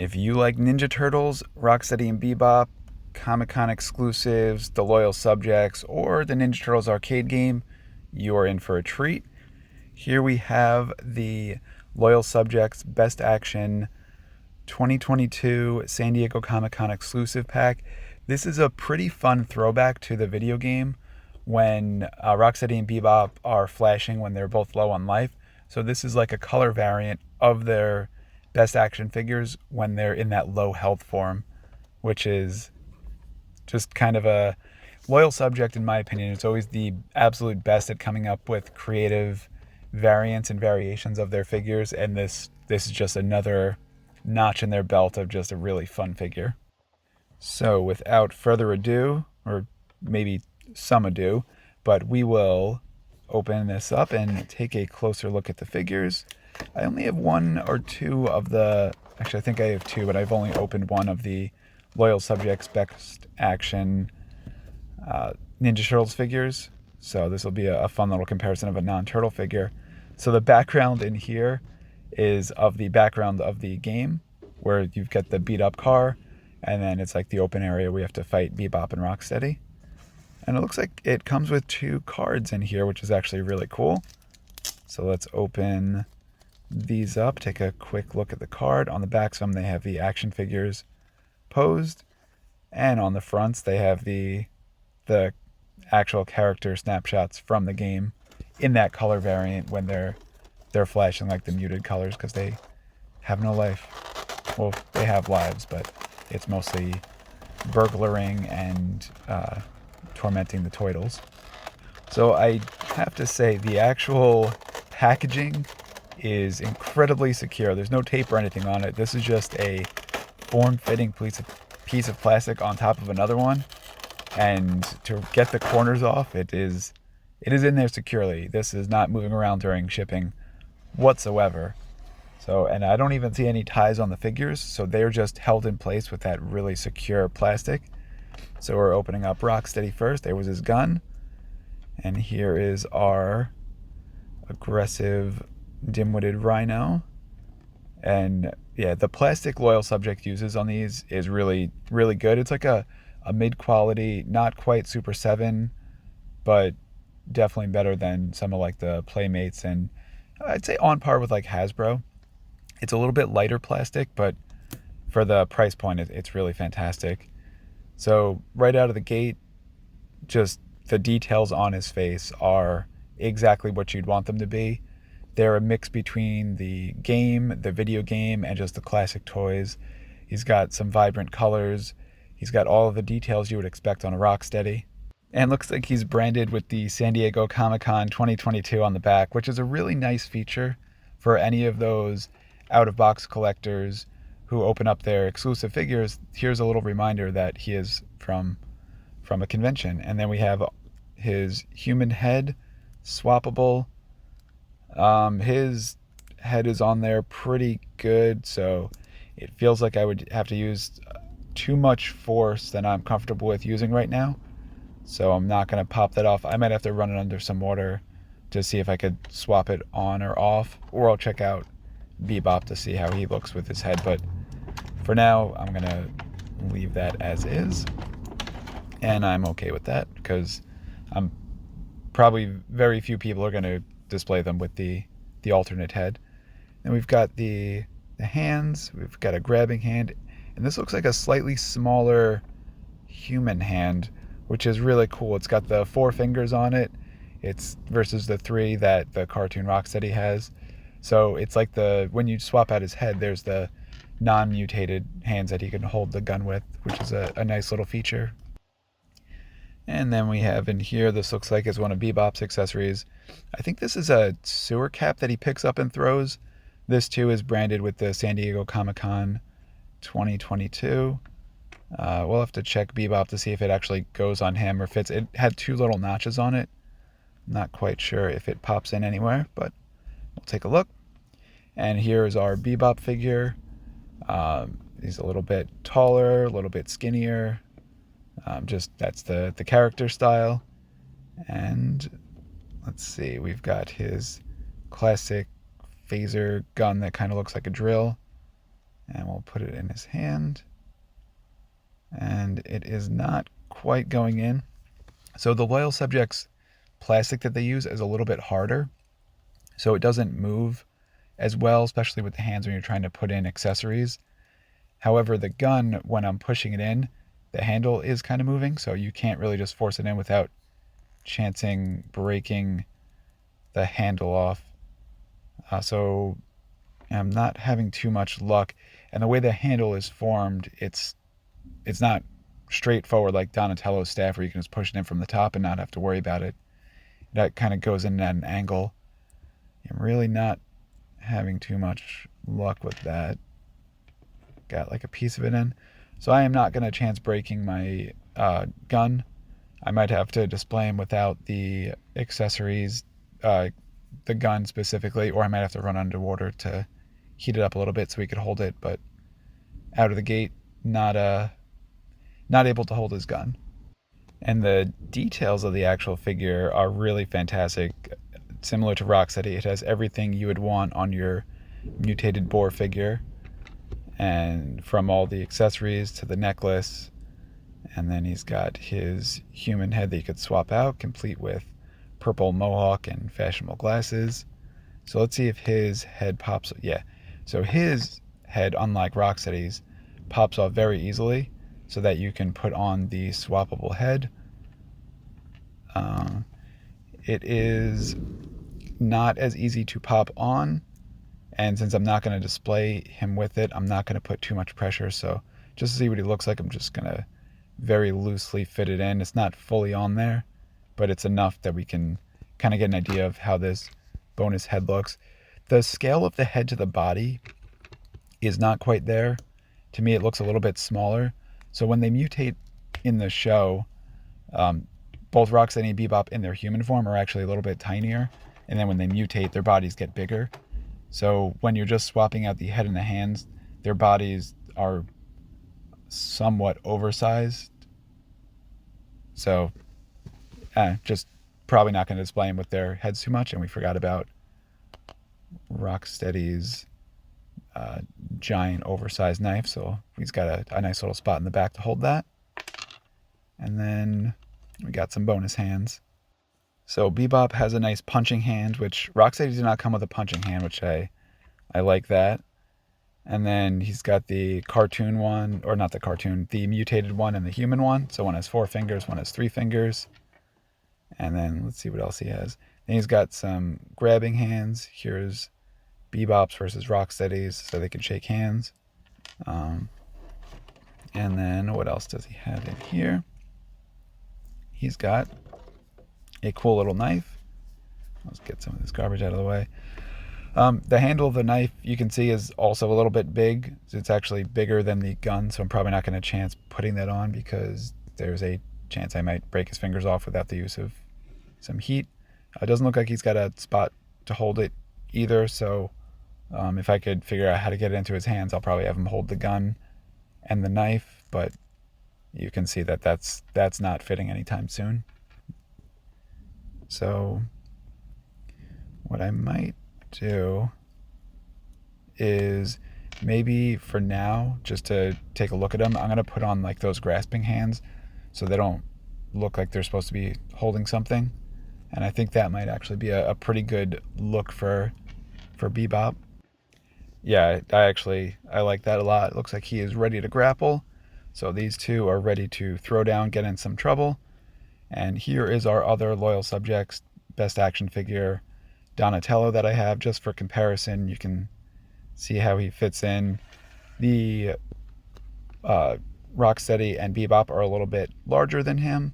If you like Ninja Turtles, Rocksteady and Bebop, Comic-Con exclusives, The Loyal Subjects, or the Ninja Turtles arcade game, you are in for a treat. Here we have the Loyal Subjects Best Action 2022 San Diego Comic-Con exclusive pack. This is a pretty fun throwback to the video game when Rocksteady and Bebop are flashing when they're both low on life. So this is like a color variant of their best action figures when they're in that low health form, which is just kind of a Loyal Subject, in my opinion. It's always the absolute best at coming up with creative variants and variations of their figures, and this is just another notch in their belt of just a really fun figure. So without further ado, or maybe some ado, but we will open this up and take a closer look at the figures. I only have one or two of the, actually I think I have two, but I've only opened one of the Loyal Subjects Best Action Ninja Turtles figures. So this will be a fun little comparison of a non-turtle figure. So the background in here is of the background of the game, where you've got the beat up car, and then it's like the open area where you have to fight Bebop and Rocksteady. And it looks like it comes with two cards in here, which is actually really cool. So let's open these up, take a quick look at the card. On the backs of them, they have the action figures posed, and on the fronts, they have the actual character snapshots from the game in that color variant when they're flashing like the muted colors because they have no life. Well, they have lives, but it's mostly burglaring and tormenting the Toidles. So I have to say the actual packaging is incredibly secure. There's no tape or anything on it. This is just a form-fitting piece of plastic on top of another one, and to get the corners off, it is in there securely. This is not moving around during shipping whatsoever. So, and I don't even see any ties on the figures, so they're just held in place with that really secure plastic. So we're opening up Rocksteady first. There was his gun, and here is our aggressive dim-witted Rhino. And yeah, the plastic Loyal Subject uses on these is really, really good. It's like a mid-quality, not quite Super 7, but definitely better than some of like the Playmates, and I'd say on par with like Hasbro. It's a little bit lighter plastic, but for the price point, it's really fantastic. So right out of the gate, just the details on his face are exactly what you'd want them to be. They're a mix between the game, the video game, and just the classic toys. He's got some vibrant colors. He's got all of the details you would expect on a Rocksteady. And looks like he's branded with the San Diego Comic-Con 2022 on the back, which is a really nice feature for any of those out-of-box collectors who open up their exclusive figures. Here's a little reminder that he is from a convention. And then we have his human head, swappable. His head is on there pretty good, so it feels like I would have to use too much force than I'm comfortable with using right now. So I'm not going to pop that off. I might have to run it under some water to see if I could swap it on or off, or I'll check out Bebop to see how he looks with his head. But for now, I'm going to leave that as is, and I'm okay with that because I'm probably very few people are going to display them with the alternate head. And we've got the hands. We've got a grabbing hand, and this looks like a slightly smaller human hand, which is really cool. It's got the 4 fingers on it. It's versus the 3 that the cartoon Rocksteady has. So it's like when you swap out his head, there's the non-mutated hands that he can hold the gun with, which is a nice little feature. And then we have in here, this looks like it's one of Bebop's accessories. I think this is a sewer cap that he picks up and throws. This too is branded with the San Diego Comic-Con 2022. We'll have to check Bebop to see if it actually goes on him or fits. It had 2 little notches on it. I'm not quite sure if it pops in anywhere, but we'll take a look. And here is our Bebop figure. He's a little bit taller, a little bit skinnier. That's the character style. And let's see, we've got his classic phaser gun that kind of looks like a drill. And we'll put it in his hand. And it is not quite going in. So the loyal subject's plastic that they use is a little bit harder, so it doesn't move as well, especially with the hands when you're trying to put in accessories. However, the gun, when I'm pushing it in, the handle is kind of moving, so you can't really just force it in without chancing breaking the handle off. So I'm not having too much luck. And the way the handle is formed, it's not straightforward like Donatello's staff where you can just push it in from the top and not have to worry about it. That kind of goes in at an angle. I'm really not having too much luck with that. Got like a piece of it in. So I am not going to chance breaking my gun. I might have to display him without the accessories, the gun specifically, or I might have to run underwater to heat it up a little bit so we could hold it, but out of the gate, not able to hold his gun. And the details of the actual figure are really fantastic. Similar to Rocksteady, it has everything you would want on your mutated boar figure, and from all the accessories to the necklace. And then he's got his human head that you could swap out, complete with purple mohawk and fashionable glasses. So let's see if his head pops. Yeah, so his head, unlike Rocksteady's, pops off very easily so that you can put on the swappable head. It is not as easy to pop on, and since I'm not going to display him with it, I'm not going to put too much pressure. So just to see what he looks like, I'm just going to very loosely fit it in. It's not fully on there, but it's enough that we can kind of get an idea of how this bonus head looks. The scale of the head to the body is not quite there. To me, it looks a little bit smaller. So when they mutate in the show, both Rocksteady and Bebop in their human form are actually a little bit tinier. And then when they mutate, their bodies get bigger. So when you're just swapping out the head and the hands, their bodies are somewhat oversized. So just probably not going to display them with their heads too much. And we forgot about Rocksteady's giant oversized knife. So he's got a nice little spot in the back to hold that. And then we got some bonus hands. So Bebop has a nice punching hand, which Rocksteady did not come with a punching hand, which I like that. And then he's got the cartoon one, or not the cartoon, the mutated one and the human one. So one has 4 fingers, one has 3 fingers. And then let's see what else he has. Then he's got some grabbing hands. Here's Bebop's versus Rocksteady's, so they can shake hands. And then what else does he have in here? He's got a cool little knife. Let's get some of this garbage out of the way. The handle of the knife, you can see, is also a little bit big. It's actually bigger than the gun, so I'm probably not going to chance putting that on because there's a chance I might break his fingers off without the use of some heat. It doesn't look like he's got a spot to hold it either, so if I could figure out how to get it into his hands, I'll probably have him hold the gun and the knife, but you can see that that's not fitting anytime soon. So what I might do is maybe for now, just to take a look at them, I'm going to put on like those grasping hands so they don't look like they're supposed to be holding something. And I think that might actually be a pretty good look for Bebop. Yeah, I like that a lot. It looks like he is ready to grapple. So these two are ready to throw down, get in some trouble. And here is our other loyal subjects best action figure, Donatello, that I have. Just for comparison, you can see how he fits in. The Rocksteady and Bebop are a little bit larger than him.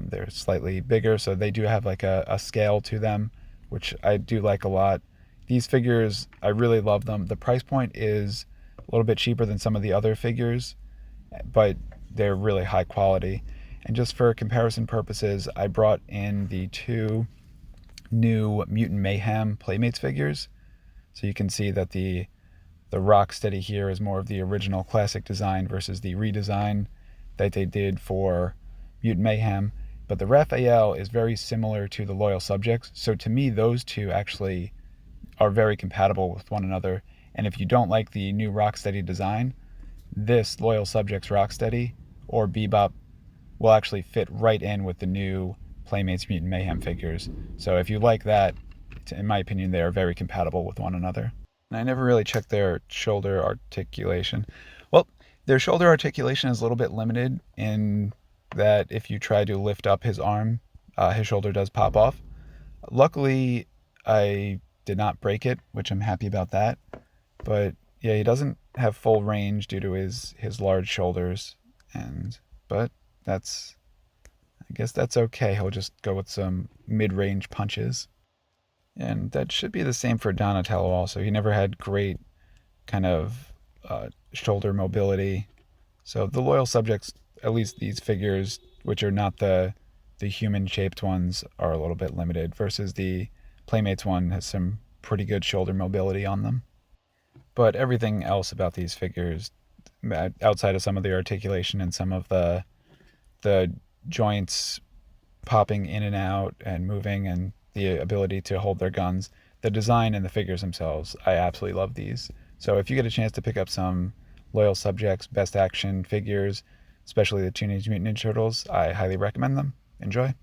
They're slightly bigger, so they do have like a scale to them, which I do like a lot. These figures, I really love them. The price point is a little bit cheaper than some of the other figures, but they're really high quality. And just for comparison purposes, I brought in the 2 new Mutant Mayhem Playmates figures. So you can see that the Rocksteady here is more of the original classic design versus the redesign that they did for Mutant Mayhem. But the Raphael is very similar to the Loyal Subjects. So to me, those two actually are very compatible with one another. And if you don't like the new Rocksteady design, this Loyal Subjects Rocksteady or Bebop will actually fit right in with the new Playmates Mutant Mayhem figures. So if you like that, in my opinion, they are very compatible with one another. And I never really checked their shoulder articulation. Well, their shoulder articulation is a little bit limited in that if you try to lift up his arm, his shoulder does pop off. Luckily, I did not break it, which I'm happy about that. But yeah, he doesn't have full range due to his large shoulders, but that's I guess that's okay. He'll just go with some mid-range punches. And that should be the same for Donatello also. He never had great kind of shoulder mobility. So the loyal subjects, at least these figures, which are not the human-shaped ones, are a little bit limited versus the Playmates one has some pretty good shoulder mobility on them. But everything else about these figures, outside of some of the articulation and some of the joints popping in and out and moving and the ability to hold their guns, the design and the figures themselves, I absolutely love these. So if you get a chance to pick up some Loyal Subjects Best Action figures, especially the Teenage Mutant Ninja Turtles, I highly recommend them. Enjoy.